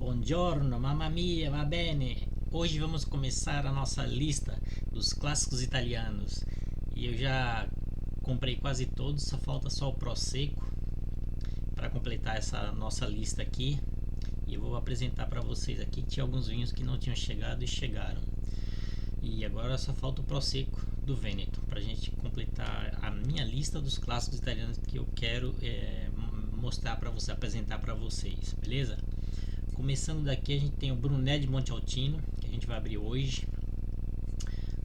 Buongiorno, mamma mia, va bene? Hoje vamos começar a nossa lista dos clássicos italianos. E eu já comprei quase todos, só o Prosecco para completar essa nossa lista aqui. E eu vou apresentar para vocês aqui. Tinha alguns vinhos que não tinham chegado e chegaram. E agora só falta o Prosecco do Vêneto para a gente completar a minha lista dos clássicos italianos que eu quero mostrar para você, apresentar para vocês, beleza? Começando daqui, a gente tem o Brunet de Montalcino, que a gente vai abrir hoje.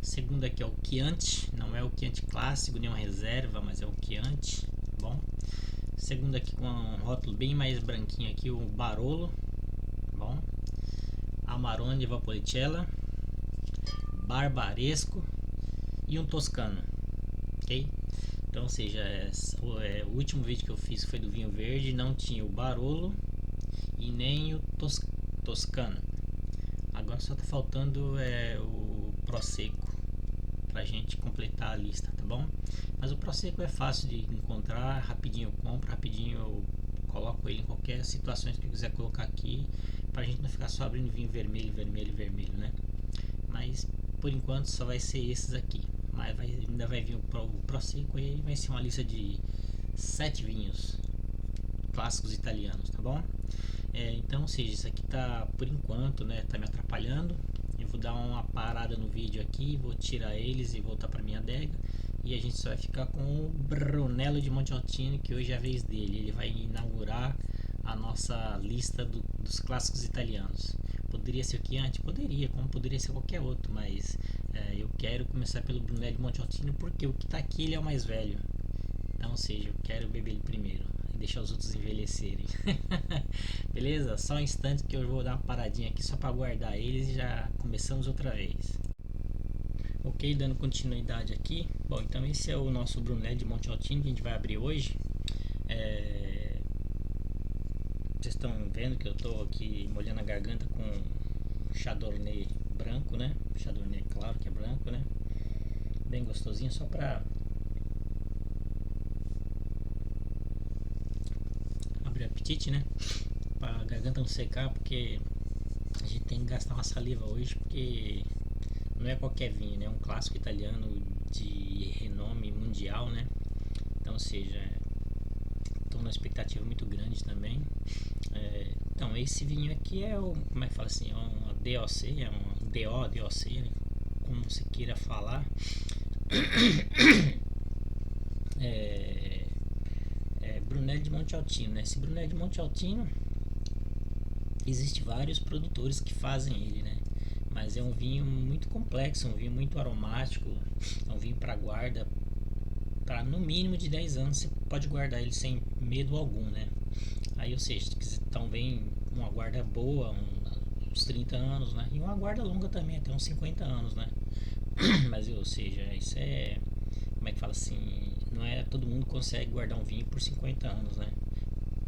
O segundo aqui é o Chianti, não é o Chianti clássico, nem uma reserva, mas é o Chianti, tá bom? O segundo aqui com um rótulo bem mais branquinho aqui, o Barolo, tá bom? Amarone Valpolicella, Barbaresco e um Toscano, ok? Então, ou seja, o último vídeo que eu fiz foi do vinho verde, não tinha o Barolo e nem o Toscano. Agora só tá faltando o Prosecco pra gente completar a lista, tá bom? Mas o Prosecco é fácil de encontrar, rapidinho eu compro, rapidinho eu coloco ele em qualquer situação que eu quiser colocar aqui, pra gente não ficar só abrindo vinho vermelho, né? Mas por enquanto só vai ser esses aqui. Mas ainda vai vir o Prosecco e aí vai ser uma lista de 7 vinhos clássicos italianos, tá bom? Então, ou seja, isso aqui tá, por enquanto, né, tá me atrapalhando. Eu vou dar uma parada no vídeo aqui, vou tirar eles e voltar para minha adega. E a gente só vai ficar com o Brunello de Montalcino, que hoje é a vez dele. Ele vai inaugurar a nossa lista dos clássicos italianos. Poderia ser o Chianti? Poderia, como poderia ser qualquer outro, mas eu quero começar pelo Brunello de Montalcino porque o que tá aqui ele é o mais velho. Então, ou seja, eu quero beber ele primeiro e deixar os outros envelhecerem. Beleza? Só um instante que eu vou dar uma paradinha aqui só para guardar eles e já começamos outra vez. Ok, dando continuidade aqui. Bom, então esse é o nosso Brunet de Montalcino que a gente vai abrir hoje. Vocês estão vendo que eu estou aqui molhando a garganta com Chardonnay branco, né? Chardonnay claro que é branco, né? Bem gostosinho, só para abrir apetite, né? Para a garganta não secar, porque a gente tem que gastar uma saliva hoje, porque não é qualquer vinho, né? É um clássico italiano de renome mundial, né? Então, ou seja, estou numa expectativa muito grande também. Então, esse vinho aqui é o, como é que fala assim, é uma DOC, é um DOC, né? Como você queira falar. Brunello de Montalcino, né? Esse Brunello de Montalcino, existe vários produtores que fazem ele, né? Mas é um vinho muito complexo, um vinho muito aromático, é um vinho para guarda para no mínimo de 10 anos. Você pode guardar ele sem medo algum, né? Aí, ou seja, se quiser também uma guarda boa, uns 30 anos, né? E uma guarda longa também, até uns 50 anos, né? Mas, ou seja, isso é, como é que fala assim, não é todo mundo consegue guardar um vinho por 50 anos, né?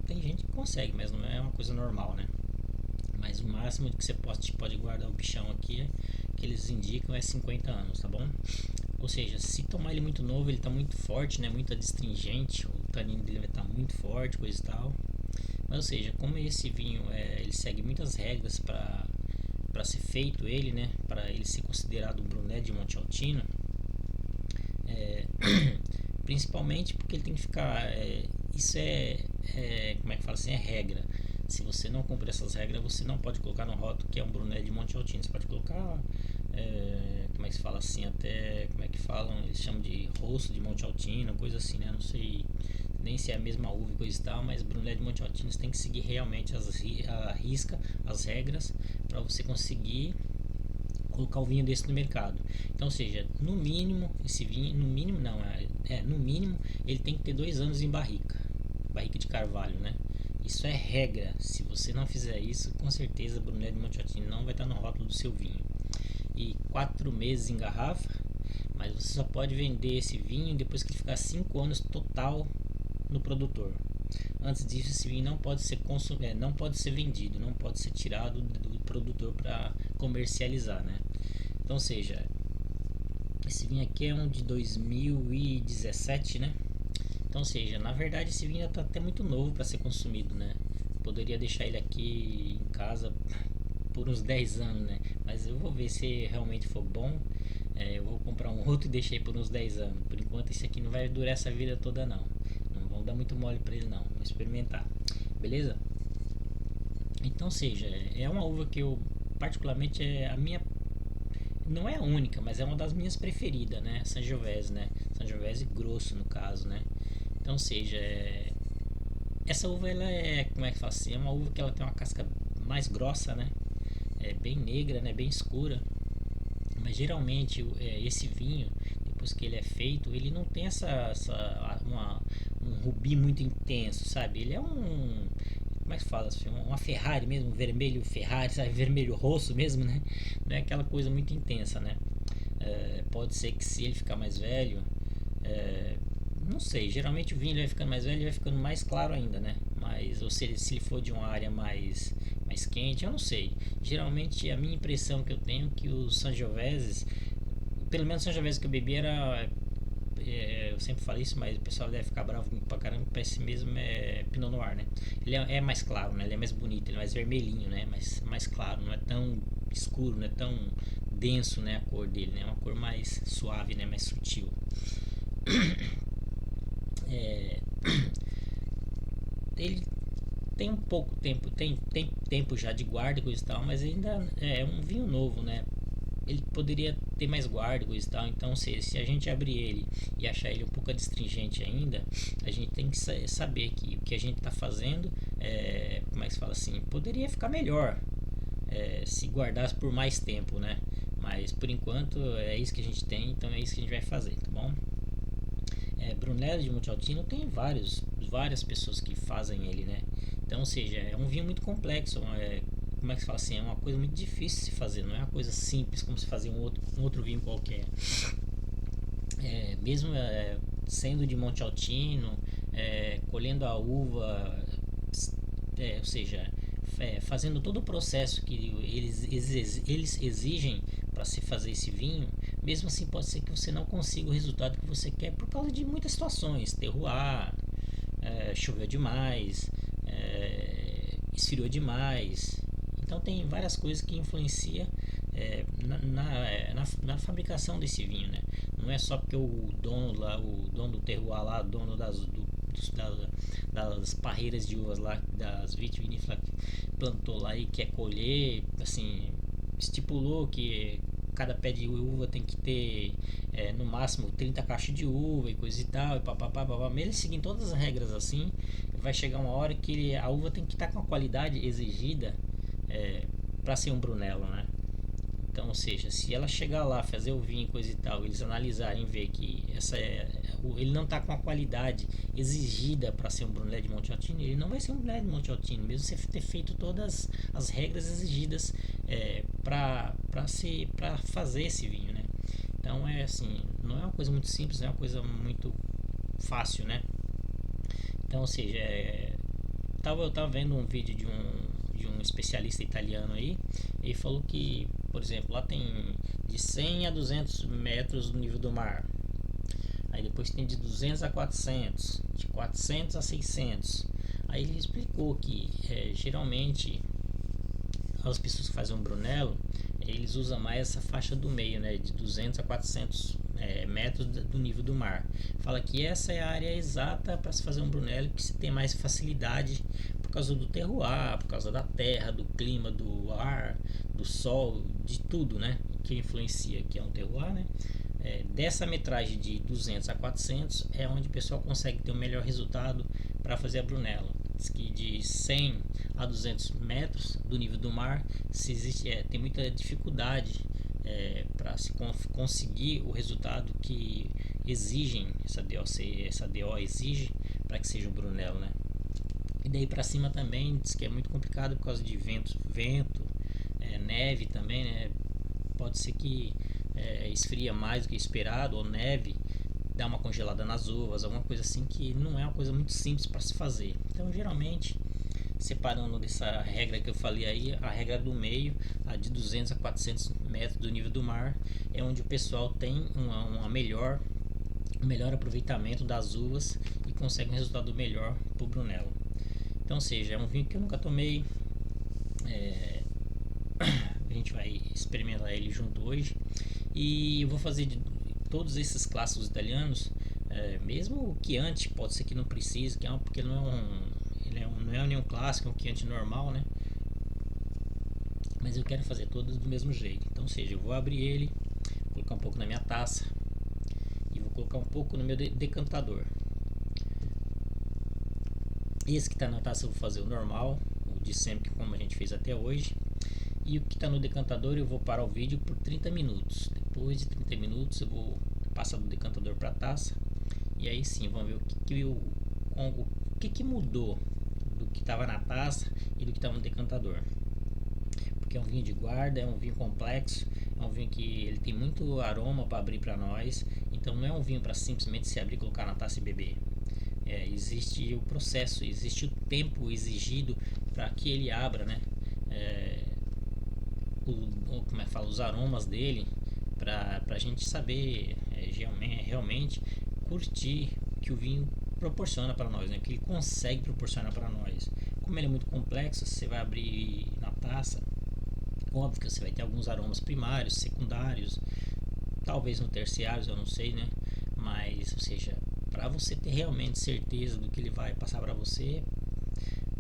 Tem gente que consegue, mas não é uma coisa normal, né? Mas o máximo que você pode guardar o bichão aqui, que eles indicam, é 50 anos, tá bom? Ou seja, se tomar ele muito novo, ele tá muito forte, né? Muito adstringente, o tanino dele vai estar muito forte, coisa e tal. Mas, ou seja, como esse vinho ele segue muitas regras para ser feito ele, né? Para ele ser considerado um Brunet de Montalcino, principalmente porque ele tem que ficar, isso como é que fala assim, é regra. Se você não cumprir essas regras, você não pode colocar no rótulo que é um Brunet de Montalcino. Você pode colocar, como é que se fala assim, até, como é que falam, eles chamam de rosto de Montalcino, coisa assim, né? Não sei nem se é a mesma uva e coisa e tal, mas Brunet de Montalcino você tem que seguir realmente a risca, as regras, para você conseguir colocar o vinho desse no mercado. Então, ou seja, no mínimo, esse vinho, no mínimo não, no mínimo ele tem que ter 2 anos em barrica de carvalho, né? Isso é regra. Se você não fizer isso, com certeza Brunet de Montalcino não vai estar no rótulo do seu vinho. E 4 meses em garrafa, mas você só pode vender esse vinho depois que ele ficar 5 anos total no produtor. Antes disso, esse vinho não pode ser não pode ser vendido, não pode ser tirado do produtor para comercializar, né? Então, ou seja, esse vinho aqui é um de 2017, né? Então, ou seja, na verdade esse vinho está até muito novo para ser consumido, né? Poderia deixar ele aqui em casa por uns 10 anos, né? Mas eu vou ver se realmente for bom. Eu vou comprar um outro e deixar aí por uns 10 anos. Por enquanto esse aqui não vai durar essa vida toda não. Não vamos dar muito mole pra ele não. Vou experimentar. Beleza? Então seja, é uma uva que eu particularmente é a minha, não é a única, mas é uma das minhas preferidas, né? Sangiovese, né? Sangiovese grosso no caso, né? Então seja, essa uva ela é, como é que fala assim, é uma uva que ela tem uma casca mais grossa, né? É bem negra, né? Bem escura. Mas geralmente esse vinho, depois que ele é feito, ele não tem um rubi muito intenso, sabe? Ele é um, como é que fala assim, uma Ferrari mesmo, um vermelho Ferrari, sabe? Vermelho rosso mesmo, né? Não é aquela coisa muito intensa, né? Pode ser que se ele ficar mais velho, é, não sei, geralmente o vinho ele vai ficando mais velho, ele vai ficando mais claro ainda, né? Mas ou se ele for de uma área mais quente, eu não sei. Geralmente a minha impressão que eu tenho é que os Sangioveses, pelo menos o Sangiovese que eu bebi era, eu sempre falo isso, mas o pessoal deve ficar bravo comigo pra caramba, parece mesmo Pinot Noir, né? Ele é mais claro, né? Ele é mais bonito, ele é mais vermelhinho, né? Mais claro, não é tão escuro, não é tão denso, né? A cor dele, né? É uma cor mais suave, né? Mais sutil. É, ele tem um pouco tempo, tem tempo já de guarda e coisa e tal, mas ainda é um vinho novo, né? Ele poderia ter mais guarda e coisa e tal, então se a gente abrir ele e achar ele um pouco adstringente ainda, a gente tem que saber que o que a gente está fazendo, como é que se fala assim, poderia ficar melhor se guardasse por mais tempo, né? Mas por enquanto é isso que a gente tem, então é isso que a gente vai fazer, tá bom? Brunello de Montalcino tem várias pessoas que fazem ele, né? Então, ou seja, é um vinho muito complexo, como é que se fala assim? É uma coisa muito difícil de se fazer, não é uma coisa simples como se fazer um outro vinho qualquer. Mesmo sendo de Montalcino, colhendo a uva, ou seja, fazendo todo o processo que eles exigem para se fazer esse vinho, mesmo assim pode ser que você não consiga o resultado que você quer por causa de muitas situações, terroir, choveu demais, esfriou demais, então tem várias coisas que influenciam na fabricação desse vinho, né? Não é só porque o dono lá, o dono do terroir lá, o dono das parreiras de uvas lá, das vitivinícolas plantou lá e quer colher, assim, estipulou que cada pé de uva tem que ter no máximo 30 caixas de uva e coisa e tal, e papapá, mesmo ele seguindo todas as regras assim, vai chegar uma hora que a uva tem que estar com a qualidade exigida para ser um Brunello, né? Então, ou seja, se ela chegar lá, fazer o vinho e coisa e tal, eles analisarem e ver que ele não está com a qualidade exigida para ser um Brunello de Montalcino, ele não vai ser um Brunello de Montalcino, mesmo você ter feito todas as regras exigidas para fazer esse vinho, né? Então, assim, não é uma coisa muito simples, não é uma coisa muito fácil, né? Então, ou seja, eu tava vendo um vídeo de um especialista italiano aí, ele falou que, por exemplo, lá tem de 100 a 200 metros do nível do mar. Aí depois tem de 200 a 400, de 400 a 600. Aí ele explicou que geralmente as pessoas que fazem um Brunello, eles usam mais essa faixa do meio, né, de 200 a 400 metros do nível do mar. Fala que essa é a área exata para se fazer um Brunello, que se tem mais facilidade por causa do terroir, por causa da terra, do clima, do ar, do sol, de tudo, né, que influencia, que é um terroir, né. Dessa metragem de 200 a 400 é onde o pessoal consegue ter o melhor resultado para fazer a Brunello. Diz que de 100 a 200 metros do nível do mar tem muita dificuldade para se conseguir o resultado que exigem, essa DO exige para que seja o Brunello, né? E daí para cima também diz que é muito complicado por causa de vento, neve também, né? Pode ser que esfria mais do que esperado, ou neve dá uma congelada nas uvas, alguma coisa assim que não é uma coisa muito simples para se fazer. Então, geralmente, separando dessa regra que eu falei aí, a regra do meio, a de 200 a 400 metros do nível do mar, é onde o pessoal tem um melhor aproveitamento das uvas e consegue um resultado melhor para o Brunello. Então, ou seja, é um vinho que eu nunca tomei. A gente vai experimentar ele junto hoje. E eu vou fazer de todos esses clássicos italianos, mesmo o Chianti, pode ser que não precise, porque ele não é nenhum clássico, é um Chianti normal, né? Mas eu quero fazer todos do mesmo jeito. Então, ou seja, eu vou abrir ele, colocar um pouco na minha taça e vou colocar um pouco no meu decantador. Esse que está na taça eu vou fazer o normal, o de sempre, como a gente fez até hoje. E o que está no decantador eu vou parar o vídeo por 30 minutos. Depois de 30 minutos eu vou passar do decantador para a taça. E aí sim, vamos ver o que mudou do que estava na taça e do que estava no decantador. Porque é um vinho de guarda, é um vinho complexo, é um vinho que ele tem muito aroma para abrir para nós. Então não é um vinho para simplesmente se abrir, colocar na taça e beber. Existe o processo, existe o tempo exigido para que ele abra, né? Como é que fala, os aromas dele, para a gente saber realmente curtir o que o vinho proporciona para nós, né? O que ele consegue proporcionar para nós. Como ele é muito complexo, você vai abrir na taça, óbvio que você vai ter alguns aromas primários, secundários, talvez no terciários, eu não sei, né? Mas, ou seja, para você ter realmente certeza do que ele vai passar para você,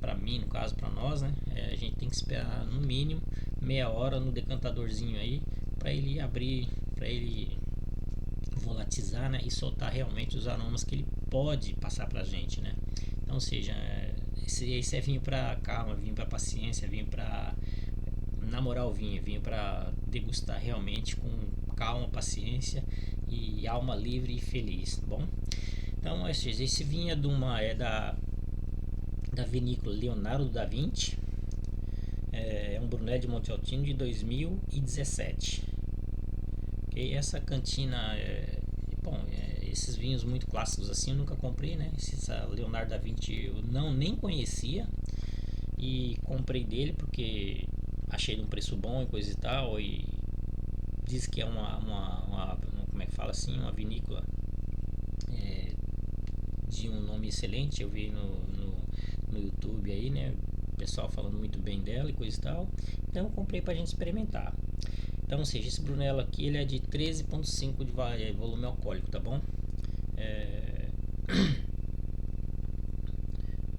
para mim, no caso, para nós, né? A gente tem que esperar no mínimo meia hora no decantadorzinho aí para ele abrir, para ele volatizar, né? E soltar realmente os aromas que ele pode passar para a gente, né? Então, ou seja, esse é vinho para calma, vinho para paciência, vinho para namorar o vinho, vinho para degustar realmente com calma, paciência e alma livre e feliz, tá bom? Então, esse vinho é da vinícola Leonardo da Vinci, é um Brunello de Montalcino de 2017. Okay? Essa cantina, esses vinhos muito clássicos assim eu nunca comprei, né? Essa Leonardo da Vinci eu nem conhecia e comprei dele porque achei de um preço bom e coisa e tal, e diz que é como é que fala assim, uma vinícola de um nome excelente. Eu vi no YouTube aí, né, o pessoal falando muito bem dela e coisa e tal, então eu comprei pra gente experimentar. Então, ou seja, esse Brunello aqui ele é de 13,5 de volume alcoólico, tá bom?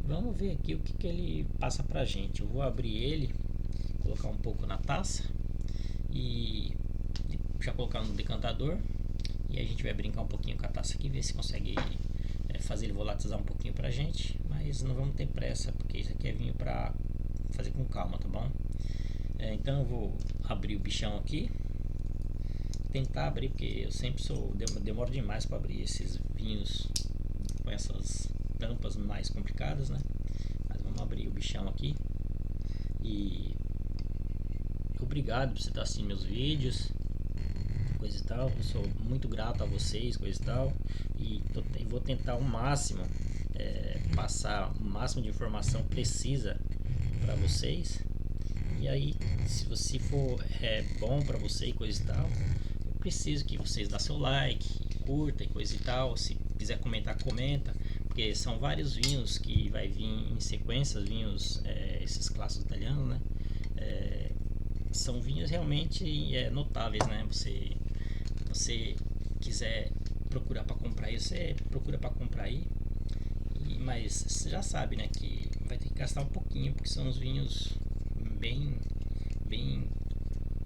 Vamos ver aqui o que ele passa pra gente. Eu vou abrir ele, colocar um pouco na taça e já colocar no decantador, e a gente vai brincar um pouquinho com a taça aqui, ver se consegue fazer ele volatilizar um pouquinho pra gente, mas não vamos ter pressa, porque isso aqui é vinho pra fazer com calma, tá bom? Então eu vou abrir o bichão aqui, tentar abrir, porque eu sempre demoro demais para abrir esses vinhos com essas tampas mais complicadas, né? Mas vamos abrir o bichão aqui. E obrigado por você estar assistindo meus vídeos, coisa e tal. Eu sou muito grato a vocês, coisa e tal. E vou tentar ao máximo passar o máximo de informação precisa para vocês. E aí, se for bom para você e coisa e tal, eu preciso que vocês dê seu like, curta e coisa e tal. Se quiser comentar, comenta, porque são vários vinhos que vai vir em sequência, vinhos, esses clássicos italianos, né? São vinhos realmente notáveis, né? Você quiser procurar para comprar aí, você procura para comprar aí. Mas você já sabe, né, que vai ter que gastar um pouquinho, porque são os vinhos bem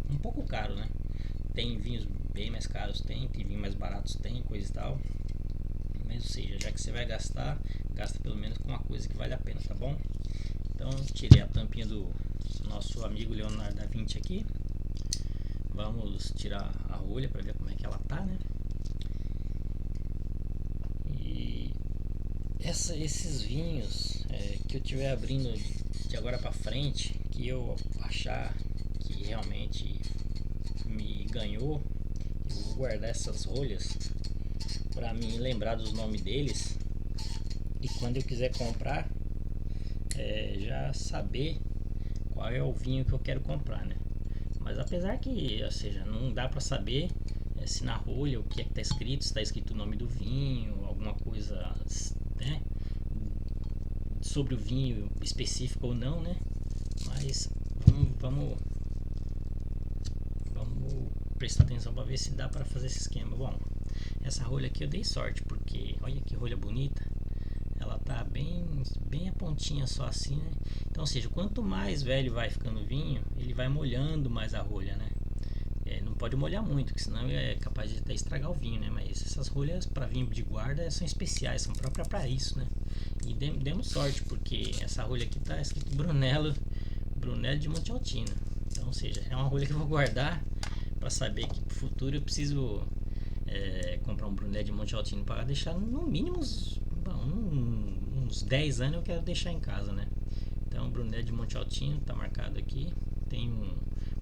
um pouco caro, né? Tem vinhos bem mais caros, tem vinhos mais baratos, tem coisa e tal. Mas ou seja, já que você vai gastar, gasta pelo menos com uma coisa que vale a pena, tá bom? Então tirei a tampinha do nosso amigo Leonardo da Vinci aqui. Vamos tirar a rolha para ver como é que ela tá, né? E esses vinhos que eu estiver abrindo de agora para frente, que eu achar que realmente me ganhou, eu vou guardar essas rolhas para mim lembrar dos nomes deles, e quando eu quiser comprar já saber qual é o vinho que eu quero comprar, né? Mas apesar que, ou seja, não dá para saber se na rolha o que é que tá escrito, se tá escrito o nome do vinho, alguma coisa, né, sobre o vinho específico ou não, né? Mas vamos prestar atenção para ver se dá para fazer esse esquema. Bom, essa rolha aqui eu dei sorte, porque olha que rolha bonita. Ela tá bem a pontinha só assim, né? Então, ou seja, quanto mais velho vai ficando o vinho, ele vai molhando mais a rolha, né? Não pode molhar muito, porque senão é capaz de até estragar o vinho, né? Mas essas rolhas para vinho de guarda são especiais, são próprias para isso, né? E demos sorte, porque essa rolha aqui tá escrito Brunello de Monte Altino. Então, ou seja, é uma rolha que eu vou guardar para saber que no futuro eu preciso comprar um Brunello de Monte Altino para deixar no mínimo uns 10 anos eu quero deixar em casa, né? Então, Brunello de Monte Altino tá marcado aqui. Tem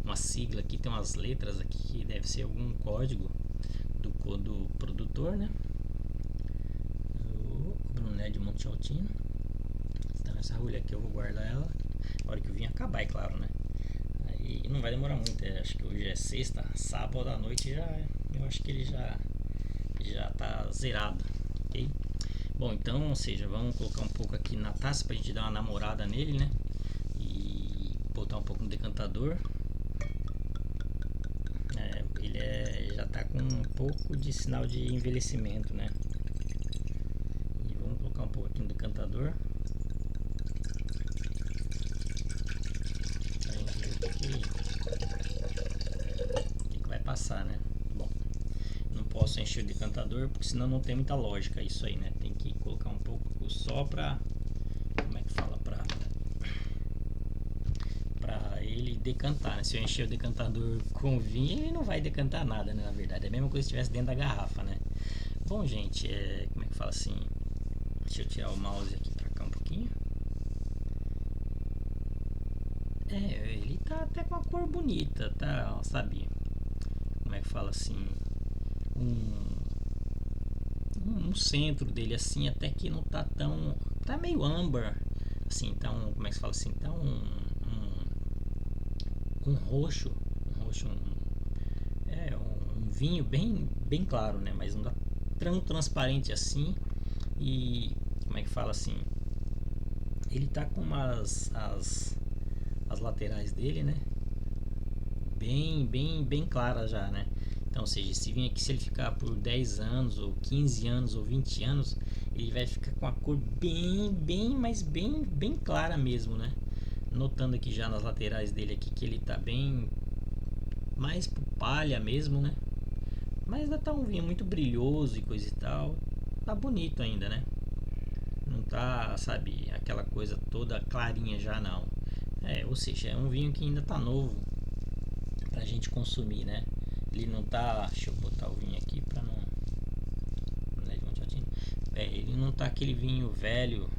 uma sigla aqui, tem umas letras aqui que deve ser algum código do produtor, né? O Brunello de Monte Altino. Então, essa rolha aqui eu vou guardar ela na hora que o vinho acabar, é claro, né? Aí não vai demorar muito, acho que hoje é sexta, sábado à noite eu acho que ele já tá zerado, ok? Bom, então, ou seja, vamos colocar um pouco aqui na taça pra gente dar uma namorada nele, né? E botar um pouco no decantador. Ele já tá com um pouco de sinal de envelhecimento, né? E vamos colocar um pouco aqui no decantador. Pra gente ver o que vai passar, né? Bom, não posso encher o decantador, porque senão não tem muita lógica isso aí, né? Tem que colocar um pouco só pra... Como é que fala? Pra ele decantar, né? Se eu encher o decantador com vinho, ele não vai decantar nada, né? Na verdade, é a mesma coisa se estivesse dentro da garrafa, né? Bom, gente, como é que fala assim? Deixa eu tirar o mouse aqui pra cá um pouquinho. Ele tá até com uma cor bonita, tá? Sabe? Como é que fala assim? Um centro dele assim, até que não tá tão... Tá meio âmbar, assim, tá como é que se fala assim? Tá um roxo, um vinho bem claro, né? Mas não dá tão transparente assim. E como é que fala assim? Ele tá com as laterais dele, né? Bem claras já, né? Então, ou seja, esse vinho aqui, se ele ficar por 10 anos, ou 15 anos, ou 20 anos, ele vai ficar com a cor mas bem clara mesmo, né? Notando aqui já nas laterais dele aqui que ele tá bem mais pro palha mesmo, né? Mas ainda tá um vinho muito brilhoso e coisa e tal. Tá bonito ainda, né? Não tá, sabe, aquela coisa toda clarinha já, não. Ou seja, é um vinho que ainda tá novo pra gente consumir, né? Ele não tá... Deixa eu botar o vinho aqui pra não... ele não tá aquele vinho velho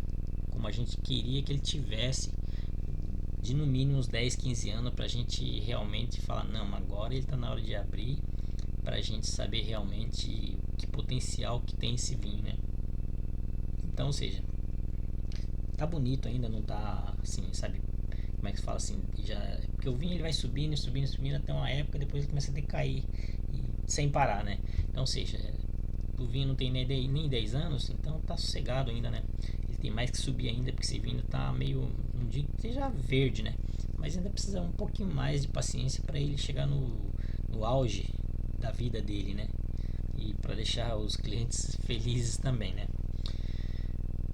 como a gente queria que ele tivesse, de no mínimo uns 10, 15 anos, pra gente realmente falar, não, agora ele tá na hora de abrir, pra gente saber realmente que potencial que tem esse vinho, né? Então, ou seja, tá bonito ainda, não tá assim, sabe, como é que se fala assim, porque o vinho ele vai subindo até uma época, depois ele começa a decair sem parar, né? Então, ou seja, o vinho não tem nem 10 anos, então tá sossegado ainda, né? Ele tem mais que subir ainda, porque esse vinho tá meio, não digo que seja verde, né? Mas ainda precisa um pouquinho mais de paciência para ele chegar no auge da vida dele, né? E para deixar os clientes felizes também, né?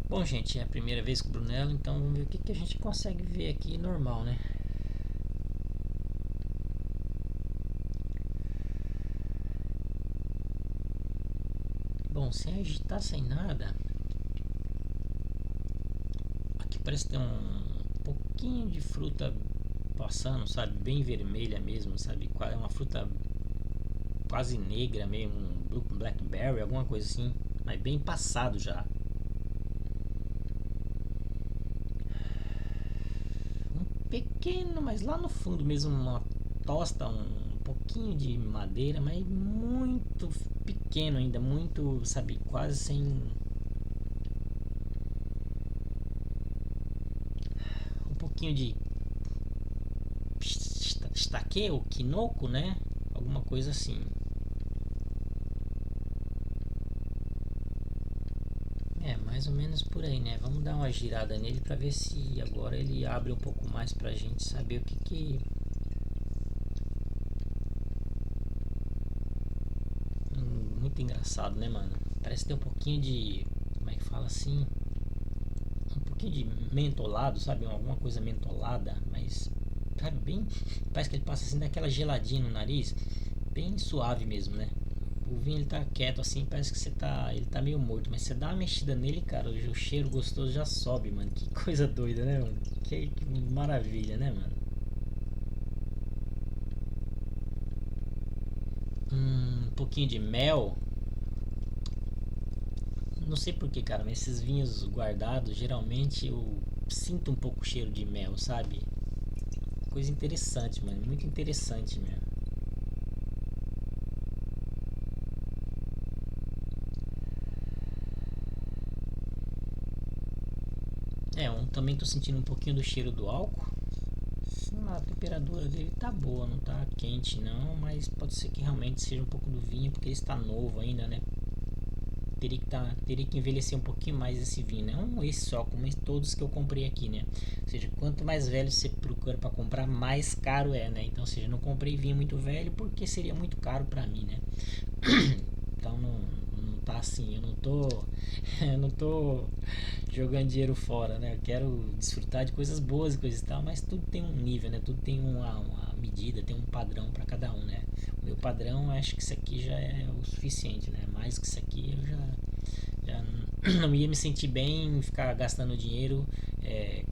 Bom, gente, é a primeira vez com o Brunello, então vamos ver o que a gente consegue ver aqui normal, né? Bom, sem agitar, sem nada, aqui parece ter um pouquinho de fruta passando, sabe? Bem vermelha mesmo, sabe? É uma fruta quase negra, meio um blackberry, alguma coisa assim, mas bem passado já. Pequeno, mas lá no fundo mesmo uma tosta, um pouquinho de madeira, mas muito pequeno ainda, muito, sabe, quase sem... Um pouquinho de estaque ou quinoco, né? Alguma coisa assim. mais ou menos por aí, né? Vamos dar uma girada nele para ver se agora ele abre um pouco mais pra gente saber o que. Muito engraçado, né, mano? Parece ter um pouquinho de, como é que fala assim? Um pouquinho de mentolado, sabe? Alguma coisa mentolada, mas sabe bem, parece que ele passa assim daquela geladinha no nariz, bem suave mesmo, né? O vinho ele tá quieto assim, parece que ele tá meio morto, mas você dá uma mexida nele, cara, o cheiro gostoso já sobe, mano. Que coisa doida, né, mano? Que maravilha, né, mano? Um pouquinho de mel. Não sei porquê, cara, mas esses vinhos guardados, geralmente eu sinto um pouco o cheiro de mel, sabe? Coisa interessante, mano. Muito interessante mesmo. Também tô sentindo um pouquinho do cheiro do álcool. A temperatura dele tá boa, não tá quente não, mas pode ser que realmente seja um pouco do vinho, porque ele está novo ainda, né? Teria que envelhecer um pouquinho mais esse vinho, né? Não esse só, como todos que eu comprei aqui, né? Ou seja, quanto mais velho você procura para comprar, mais caro é, né? Então, ou seja, não comprei vinho muito velho porque seria muito caro para mim, né? Então não tá assim, eu não tô jogando dinheiro fora, né? Eu quero desfrutar de coisas boas e coisas e tal, mas tudo tem um nível, né? Tudo tem uma medida, tem um padrão para cada um, né? O meu padrão, acho que isso aqui já é o suficiente, né? Mais que isso aqui eu já não ia me sentir bem em ficar gastando dinheiro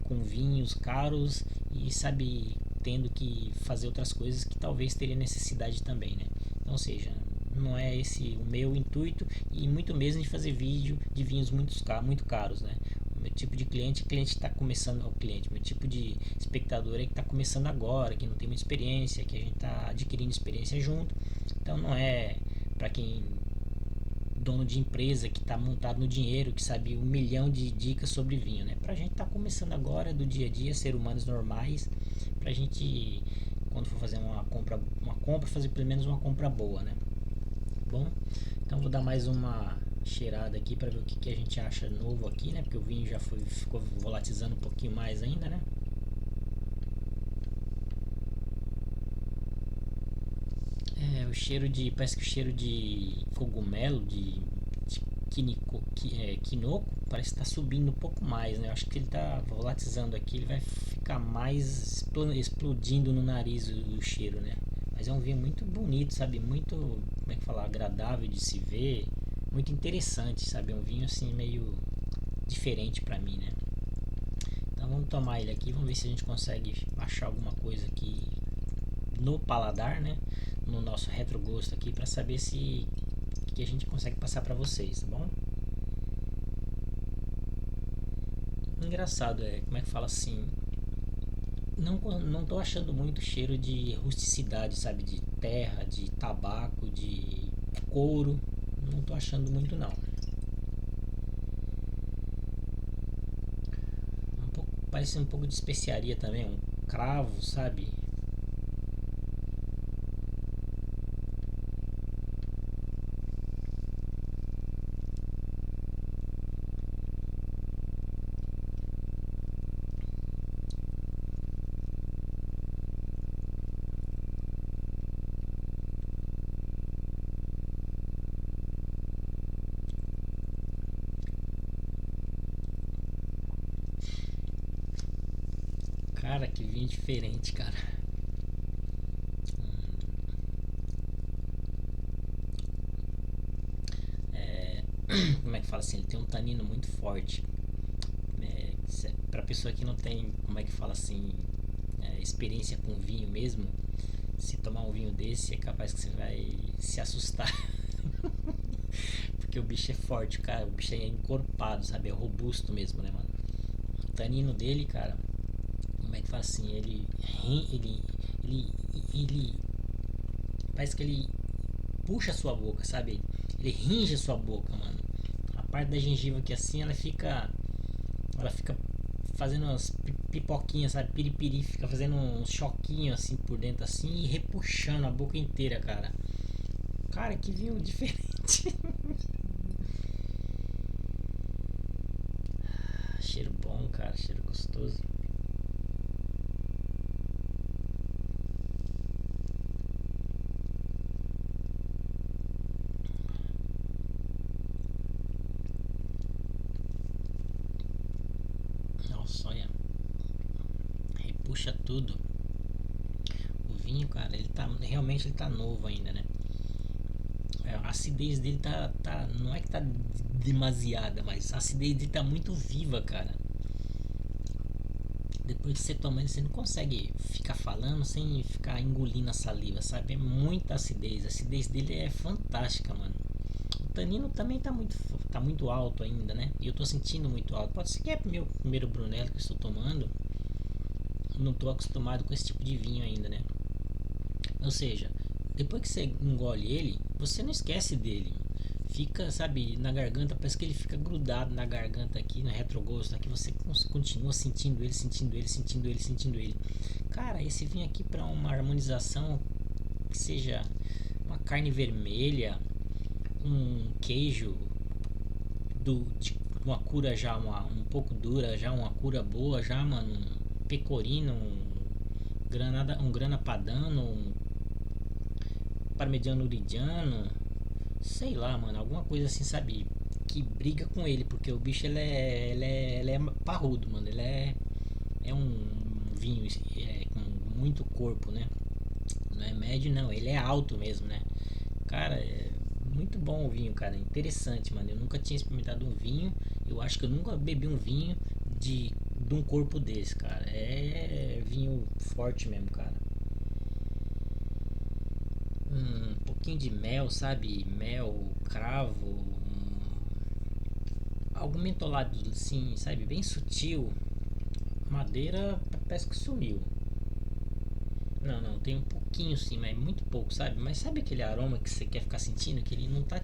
com vinhos caros e, sabe, tendo que fazer outras coisas que talvez teria necessidade também, né? Então, ou seja, não é esse o meu intuito e muito mesmo de fazer vídeo de vinhos muito caros, né? O meu tipo de cliente está começando, meu tipo de espectador é que está começando agora, que não tem muita experiência, que a gente está adquirindo experiência junto. Então não é para quem dono de empresa que está montado no dinheiro, que sabe 1 milhão de dicas sobre vinho, né? Pra gente tá começando agora do dia a dia, ser humanos normais, pra gente quando for fazer uma compra fazer pelo menos uma compra boa, né? Bom, então vou dar mais uma cheirada aqui para ver o que a gente acha novo aqui, né? Porque o vinho já ficou volatizando um pouquinho mais ainda, né? O cheiro de, parece que o cheiro de cogumelo, de quinoco, parece que tá subindo um pouco mais, né? Eu acho que ele tá volatizando aqui, ele vai ficar mais explodindo no nariz o cheiro, né? Mas é um vinho muito bonito, sabe? Muito, como é que fala, agradável de se ver, muito interessante, sabe? É um vinho assim meio diferente pra mim, né? Então vamos tomar ele aqui, vamos ver se a gente consegue achar alguma coisa aqui no paladar, né? No nosso retrogosto aqui para saber se que a gente consegue passar para vocês, tá bom? Engraçado como é que fala assim, não tô achando muito cheiro de rusticidade, sabe, de terra, de tabaco, de couro, não tô achando muito não. Parece um pouco de especiaria também, um cravo, sabe? Cara, que vinho diferente, cara. Como é que fala assim? Ele tem um tanino muito forte. Pra pessoa que não tem, como é que fala assim, experiência com vinho mesmo, se tomar um vinho desse é capaz que você vai se assustar. Porque o bicho é forte, cara. O bicho é encorpado, sabe? É robusto mesmo, né, mano? O tanino dele, cara, como é que fala assim? Ele, ele parece que ele puxa a sua boca, sabe? Ele ringe a sua boca, mano. A parte da gengiva aqui assim, ela fica fazendo umas pipoquinhas, sabe? Piripiri, fica fazendo uns choquinhos assim por dentro assim e repuxando a boca inteira, cara. Cara, que vinho diferente. gostoso. Nossa, olha, repuxa tudo. O vinho, cara, ele tá realmente ele tá novo ainda, né? A acidez dele tá, não é que tá demasiada, mas a acidez dele tá muito viva, cara. Depois que você toma ele, você não consegue ficar falando sem ficar engolindo a saliva, sabe? É muita acidez. A acidez dele é fantástica, mano. O tanino também tá muito alto ainda, né? E eu tô sentindo muito alto. Pode ser que é meu primeiro Brunello que eu estou tomando. Não tô acostumado com esse tipo de vinho ainda, né? Ou seja, depois que você engole ele, você não esquece dele. Fica, sabe, na garganta, parece que ele fica grudado na garganta aqui, no retrogosto, aqui você continua sentindo ele, sentindo ele, sentindo ele, sentindo ele. Cara, esse vinho aqui para uma harmonização que seja uma carne vermelha, um queijo de uma cura já um pouco dura, já uma cura boa, já, mano, um pecorino, um grana padano, um parmegiano uridiano, sei lá, mano, alguma coisa assim, sabe? Que briga com ele, porque o bicho ele é parrudo, mano. É um vinho com muito corpo, né? Não é médio, não, ele é alto mesmo, né? Cara, é muito bom o vinho, cara. Interessante, mano. Eu nunca tinha experimentado um vinho. Eu acho que eu nunca bebi um vinho de um corpo desse, cara. É vinho forte mesmo, cara. Um pouquinho de mel, sabe? Mel, cravo, algo mentolado assim, sabe? Bem sutil. Madeira parece que sumiu. Não, não, tem um pouquinho sim, mas muito pouco, sabe? Mas sabe aquele aroma que você quer ficar sentindo? Que ele não tá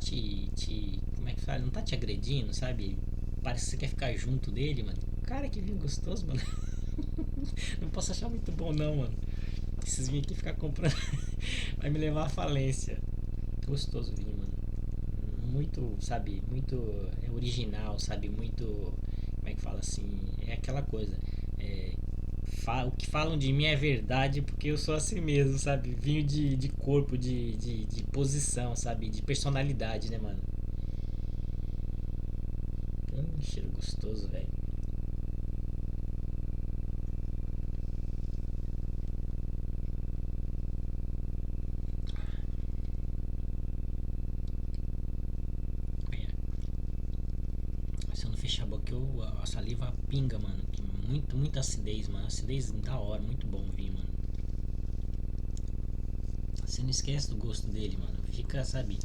como é que fala? Não tá te agredindo, sabe? Parece que você quer ficar junto dele, mano. Cara, que vinho gostoso, mano. Não posso achar muito bom, não, mano. Esses vinhos aqui ficar comprando vai me levar à falência. Gostoso o vinho, mano. Muito, sabe? Muito original, sabe? Muito. Como é que fala assim? É aquela coisa. É, o que falam de mim é verdade porque eu sou assim mesmo, sabe? Vinho de corpo, de posição, sabe? De personalidade, né, mano? Cheiro gostoso, velho. Se eu não fechar a boca, a saliva pinga, mano. Muita acidez, mano. Acidez da hora, muito bom o vinho, mano. Você não esquece do gosto dele, mano. Fica, sabe?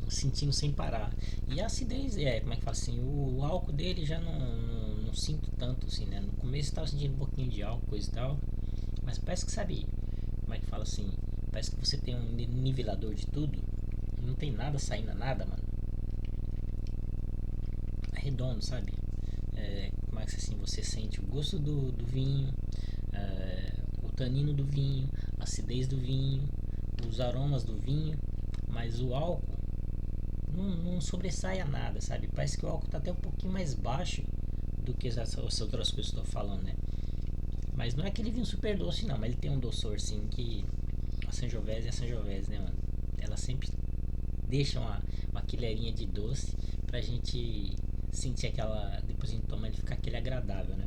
Sentindo sem parar. E a acidez, como é que fala assim? O álcool dele já não sinto tanto, assim, né? No começo eu tava sentindo um pouquinho de álcool, coisa e tal. Mas parece que, sabe? Como é que fala assim? Parece que você tem um nivelador de tudo. Não tem nada saindo nada, mano. É redondo, sabe? Como é que assim? Você sente o gosto do vinho, o tanino do vinho, a acidez do vinho, os aromas do vinho, mas o álcool não sobressai a nada, sabe? Parece que o álcool tá até um pouquinho mais baixo do que essas outras coisas que eu estou falando, né? Mas não é aquele vinho super doce, não, mas ele tem um doçor, sim, que a Sangiovese é a Sangiovese, né, mano? Ela sempre deixa uma colherinha de doce pra gente sentir aquela. Depois a gente toma ele ficar aquele agradável, né?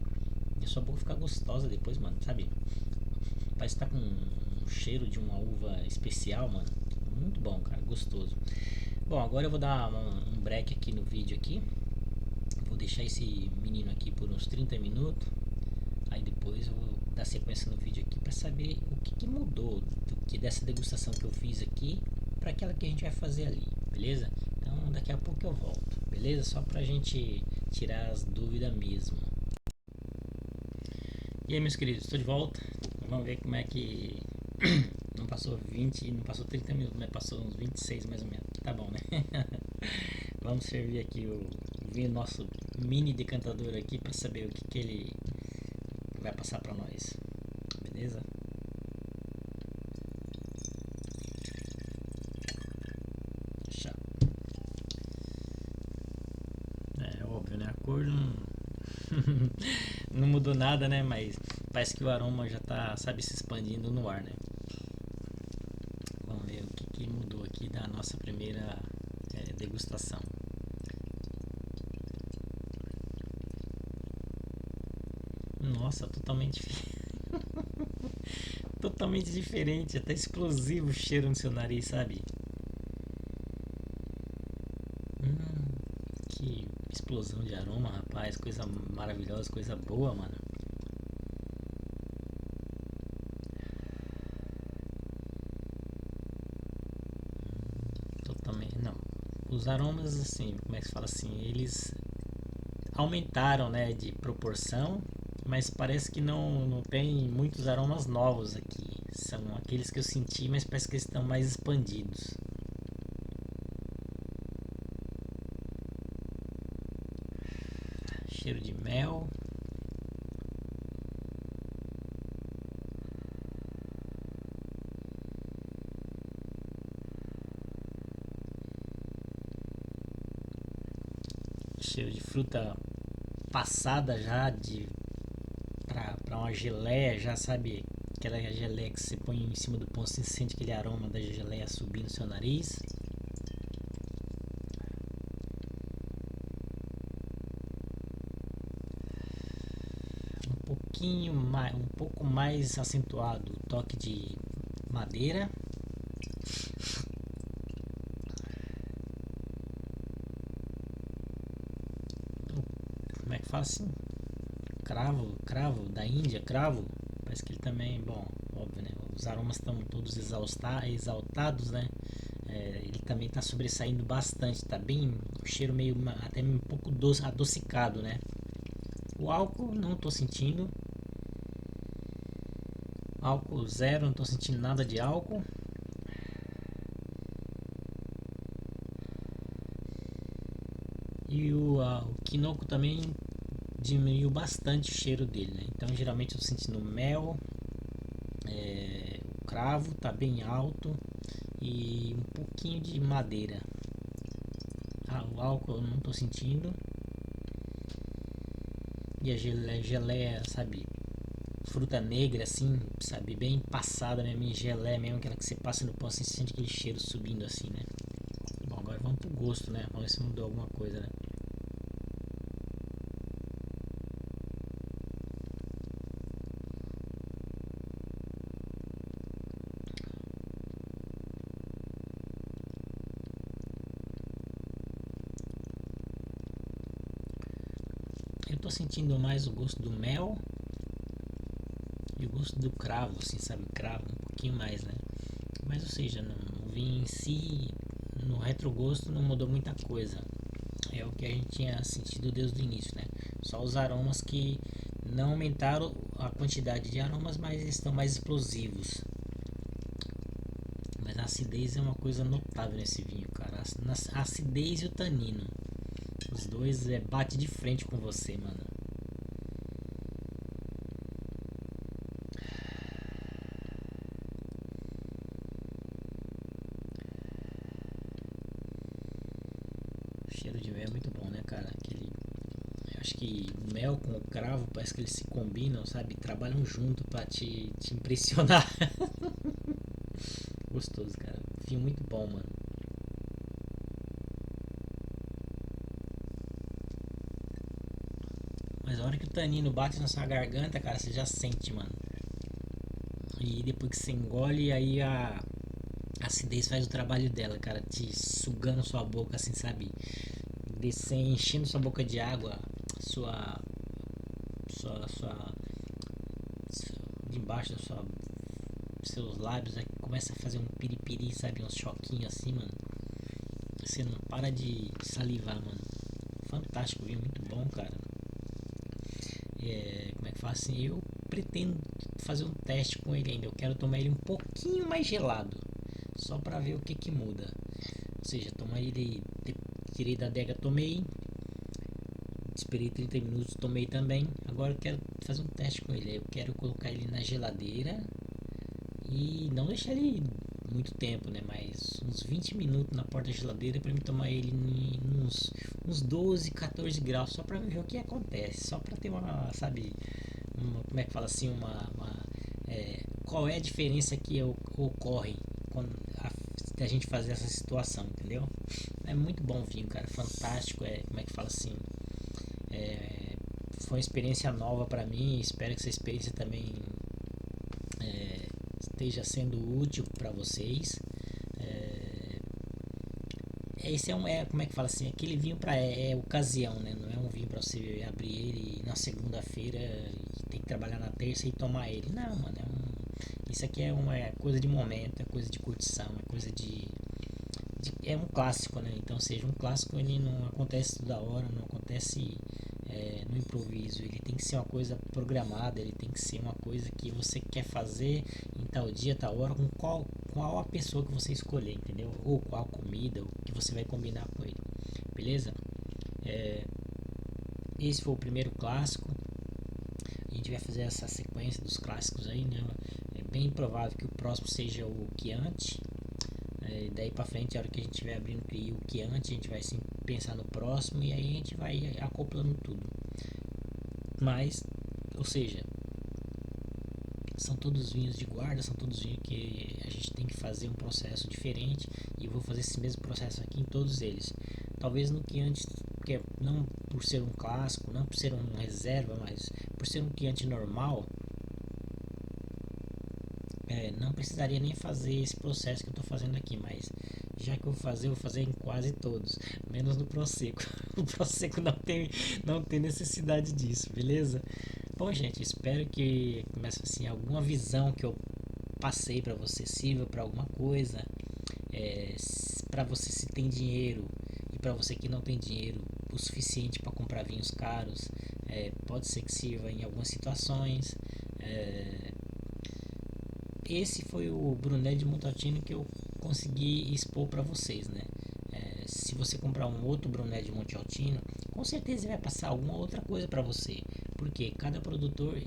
E a sua boca fica gostosa depois, mano, sabe? Parece que tá com um cheiro de uma uva especial, mano. Muito bom, cara, gostoso. Bom, agora eu vou dar um break aqui no vídeo aqui. Vou deixar esse menino aqui por uns 30 minutos. Aí depois eu vou dar sequência no vídeo aqui para saber o que mudou dessa degustação que eu fiz aqui para aquela que a gente vai fazer ali, beleza? Então daqui a pouco eu volto, beleza? Só pra gente tirar as dúvidas mesmo. E aí, meus queridos, estou de volta. Vamos ver como é que não passou 20, não passou 30 minutos, mas passou uns 26 mais ou menos. Tá bom, né? Vamos servir aqui o vinho nosso mini decantador aqui para saber o que ele vai passar para nós. Beleza? Chá. É óbvio, né? A cor não Não mudou nada, né? Mas parece que o aroma já tá, sabe, se expandindo no ar, né? Vamos ver o que mudou aqui da nossa primeira degustação. Nossa, totalmente diferente, até explosivo o cheiro no seu nariz, sabe? Que explosão de aroma, rapaz, coisa maravilhosa, coisa boa, mano. Totalmente, não. Os aromas, assim, como é que se fala assim, eles aumentaram, né, de proporção, mas parece que não tem muitos aromas novos aqui. São aqueles que eu senti, mas parece que eles estão mais expandidos. Cheiro de mel. Cheiro de fruta passada já de pra uma geleia, já sabe, aquela geleia que você põe em cima do pão, você sente aquele aroma da geleia subir no seu nariz. Um pouco mais acentuado, o toque de madeira. Como é que fala assim? Cravo da Índia, cravo. Parece que ele também, bom, óbvio, né? Os aromas estão todos exaltados, né? Ele também está sobressaindo bastante, tá bem, o cheiro meio até um pouco doce, adocicado, né? O álcool não estou sentindo. Álcool zero, não estou sentindo nada de álcool. E o quinoco também diminuiu bastante o cheiro dele, né? Então geralmente eu tô sentindo mel, o cravo tá bem alto e um pouquinho de madeira. O álcool eu não tô sentindo. E a geleia, sabe? Fruta negra assim, sabe? Bem passada mesmo, em geleia mesmo, aquela que você passa no pão assim, você sente aquele cheiro subindo assim, né? Bom, agora vamos pro gosto, né? Vamos ver se mudou alguma coisa, né? Eu tô sentindo mais o gosto do mel e o gosto do cravo, assim, sabe? Cravo um pouquinho mais, né? Mas, ou seja, o vinho em si, no retrogosto, não mudou muita coisa. É o que a gente tinha sentido desde o início, né? Só os aromas que não aumentaram a quantidade de aromas, mas estão mais explosivos. Mas a acidez é uma coisa notável nesse vinho, cara. A acidez e o tanino. Os dois bate de frente com você, mano. O cheiro de mel é muito bom, né, cara? Eu acho que o mel com o cravo parece que eles se combinam, sabe? Trabalham junto pra te impressionar. Gostoso, cara. Vinho muito bom, mano. Mas a hora que o tanino bate na sua garganta, cara, você já sente, mano. E depois que você engole, aí a acidez faz o trabalho dela, cara. Te sugando sua boca, assim, sabe? Descer, enchendo sua boca de água. Sua. Sua. Debaixo da sua. Seus lábios, aí começa a fazer um piripiri, sabe? Uns choquinhos assim, mano. Você não para de salivar, mano. Fantástico, viu? Muito bom, cara. Como é que fala assim? Eu pretendo fazer um teste com ele ainda. Eu quero tomar ele um pouquinho mais gelado, só pra ver o que muda. Ou seja, tomar ele, tirei da adega, tomei, esperei 30 minutos, tomei também. Agora eu quero fazer um teste com ele. Eu quero colocar ele na geladeira e não deixar ele muito tempo, né? Mas uns 20 minutos na porta da geladeira para me tomar ele uns 12, 14 graus, só para ver o que acontece, só para ter uma, sabe, como é que fala assim, qual é a diferença que ocorre quando a gente fazer essa situação, entendeu? É muito bom o vinho, cara, fantástico, como é que fala assim, foi uma experiência nova para mim, espero que essa experiência também esteja sendo útil para vocês. Esse como é que fala assim, aquele vinho para ocasião, né? Não é um vinho para você abrir ele na segunda-feira e ter que trabalhar na terça e tomar ele. Não, mano, isso aqui é uma coisa de momento, é coisa de curtição, é coisa é um clássico, né? Então, seja um clássico, ele não acontece toda hora, não acontece no improviso. Ele tem que ser uma coisa programada, ele tem que ser uma coisa que você quer fazer em tal dia, tal hora, com qual a pessoa que você escolher, entendeu? Ou qual comida, o que você vai combinar com ele, beleza? Esse foi o primeiro clássico. A gente vai fazer essa sequência dos clássicos aí, né? É bem provável que o próximo seja o Chianti. Daí pra frente, a hora que a gente estiver abrindo o Chianti, a gente vai sim pensar no próximo e aí a gente vai acoplando tudo. Mas, ou seja, são todos vinhos de guarda, são todos vinhos que a gente tem que fazer um processo diferente e eu vou fazer esse mesmo processo aqui em todos eles. Talvez no Chianti, porque não por ser um clássico, não por ser um reserva, mas por ser um Chianti normal, não precisaria nem fazer esse processo que eu estou fazendo aqui, mas já que eu vou fazer em quase todos, menos no Prosecco. O Prosecco não tem necessidade disso, beleza? Bom, gente, espero que comece assim, alguma visão que eu passei para você sirva para alguma coisa. Para você se tem dinheiro e para você que não tem dinheiro o suficiente para comprar vinhos caros, pode ser que sirva em algumas situações. Esse foi o Brunello de Montalcino que eu consegui expor para vocês, né? Se você comprar um outro Brunello de Montalcino, com certeza vai passar alguma outra coisa para você, porque cada produtor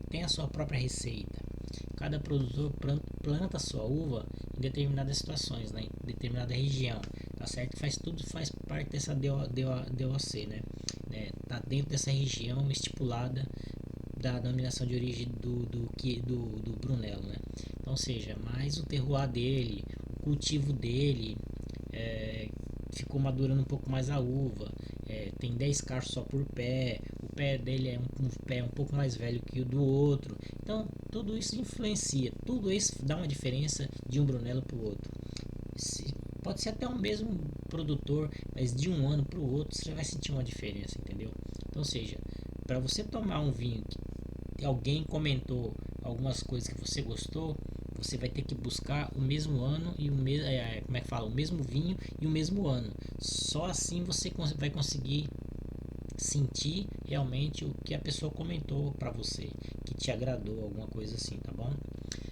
tem a sua própria receita. Cada produtor planta sua uva em determinadas situações, né? Em determinada região, tá certo? Faz parte dessa DOC, né? Tá dentro dessa região estipulada da denominação de origem do Brunello, né? Então, ou seja, mais o terroir dele, o cultivo dele, ficou madurando um pouco mais a uva, tem 10 cachos só por pé, o pé dele é um pé um pouco mais velho que o do outro, então tudo isso influencia, tudo isso dá uma diferença de um Brunello para o outro. Pode ser até o mesmo produtor, mas de um ano para o outro você já vai sentir uma diferença, entendeu? Então, ou seja, para você tomar um vinho que alguém comentou algumas coisas que você gostou, você vai ter que buscar o mesmo ano e como é que fala, o mesmo vinho e o mesmo ano. Só assim você vai conseguir sentir realmente o que a pessoa comentou para você, que te agradou, alguma coisa assim, tá bom?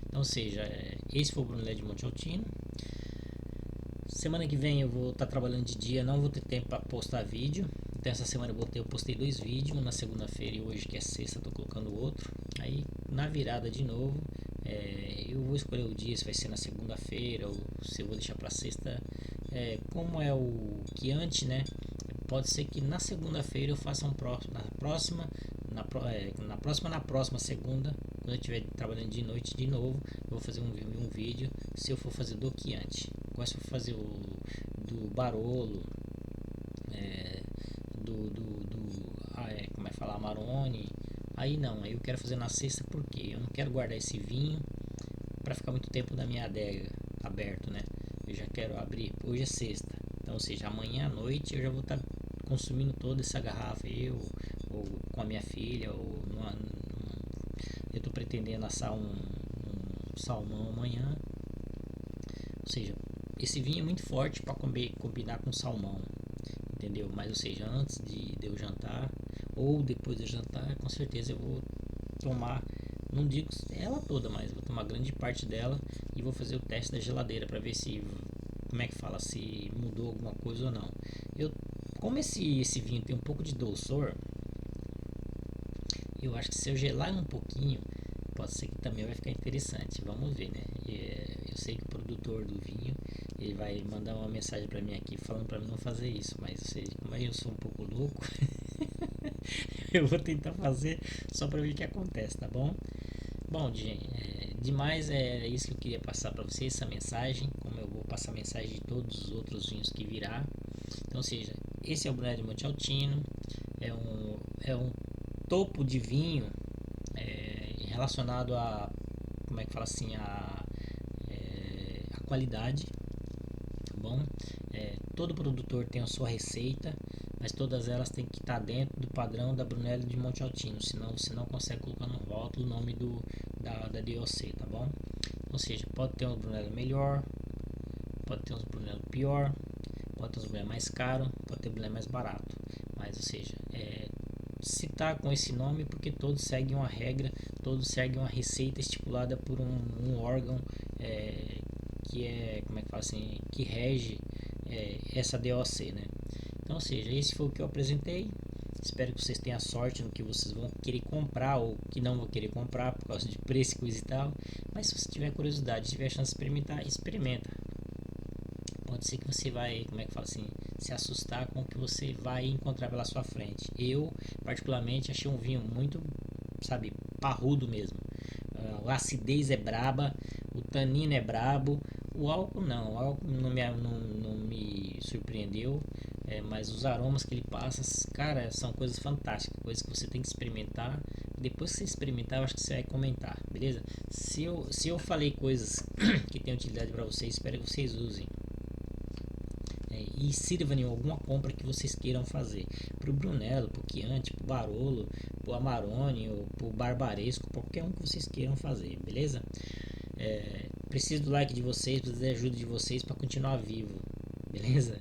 Então, ou seja, esse foi o Brunello de Montalcino. Semana que vem eu vou estar trabalhando de dia, não vou ter tempo para postar vídeo. Então essa semana eu postei 2 vídeos, um na segunda-feira e hoje que é sexta estou colocando outro. Aí na virada de novo, eu vou escolher o dia, se vai ser na segunda-feira ou se eu vou deixar para sexta. Como é o Chianti, né? Pode ser que na segunda-feira eu faça na próxima segunda, quando eu estiver trabalhando de noite de novo, eu vou fazer um vídeo se eu for fazer do Chianti. Agora se eu for fazer do Barolo, como é que fala, Amarone, aí não, aí eu quero fazer na sexta porque eu não quero guardar esse vinho para ficar muito tempo na minha adega aberto, né? Eu já quero abrir, hoje é sexta, então ou seja, amanhã à noite eu já vou estar consumindo toda essa garrafa, ou com a minha filha, eu estou pretendendo assar um salmão amanhã, ou seja, esse vinho é muito forte para combinar com salmão, entendeu? Mas ou seja, antes de eu jantar ou depois de jantar, com certeza eu vou tomar, não digo ela toda, mas vou tomar grande parte dela e vou fazer o teste da geladeira para ver se, como é que fala, se mudou alguma coisa ou não. Como esse vinho tem um pouco de doçor, eu acho que se eu gelar um pouquinho, pode ser que também vai ficar interessante. Vamos ver, né? Eu sei que o produtor do vinho ele vai mandar uma mensagem para mim aqui falando para mim não fazer isso, mas ou seja, como eu sou um pouco louco, eu vou tentar fazer só para ver o que acontece, tá bom? Bom, demais é isso que eu queria passar para vocês, essa mensagem, como eu vou passar a mensagem de todos os outros vinhos que virá. Então, ou seja, esse é o Brunello Montalcino, é um topo de vinho relacionado a, como é que fala assim, a qualidade, tá bom? Todo produtor tem a sua receita, mas todas elas têm que estar dentro do padrão da Brunello de Montalcino, senão você não consegue colocar no rótulo o nome da DOC, tá bom? Ou seja, pode ter um Brunello melhor, pode ter um Brunello pior, pode ter um Brunello mais caro, pode ter um Brunello mais barato, mas ou seja, se tá com esse nome porque todos seguem uma regra, todos seguem uma receita estipulada por um órgão que como é que fala assim, que rege essa DOC, né? Então, ou seja, esse foi o que eu apresentei. Espero que vocês tenham sorte no que vocês vão querer comprar ou que não vão querer comprar por causa de preço e coisa e tal. Mas se você tiver curiosidade, tiver chance de experimentar, experimenta. Pode ser que você vai, como é que fala assim, se assustar com o que você vai encontrar pela sua frente. Eu, particularmente, achei um vinho muito, sabe, parrudo mesmo. A acidez é braba, o tanino é brabo, o álcool não me surpreendeu, mas os aromas que ele passa, cara, são coisas fantásticas, coisas que você tem que experimentar. Depois que você experimentar, eu acho que você vai comentar, beleza? Se eu falei coisas que têm utilidade para vocês, espero que vocês usem. E sirva em alguma compra que vocês queiram fazer. Para o Brunello, para o Chianti, para o Barolo, para o Amarone, ou para o Barbaresco, qualquer um que vocês queiram fazer, beleza? Preciso do like de vocês, preciso da ajuda de vocês para continuar vivo, beleza?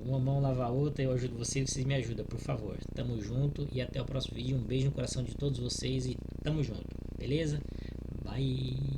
Uma mão lava a outra, eu ajudo vocês, vocês me ajudam, por favor. Tamo junto e até o próximo vídeo. Um beijo no coração de todos vocês e tamo junto, beleza? Bye!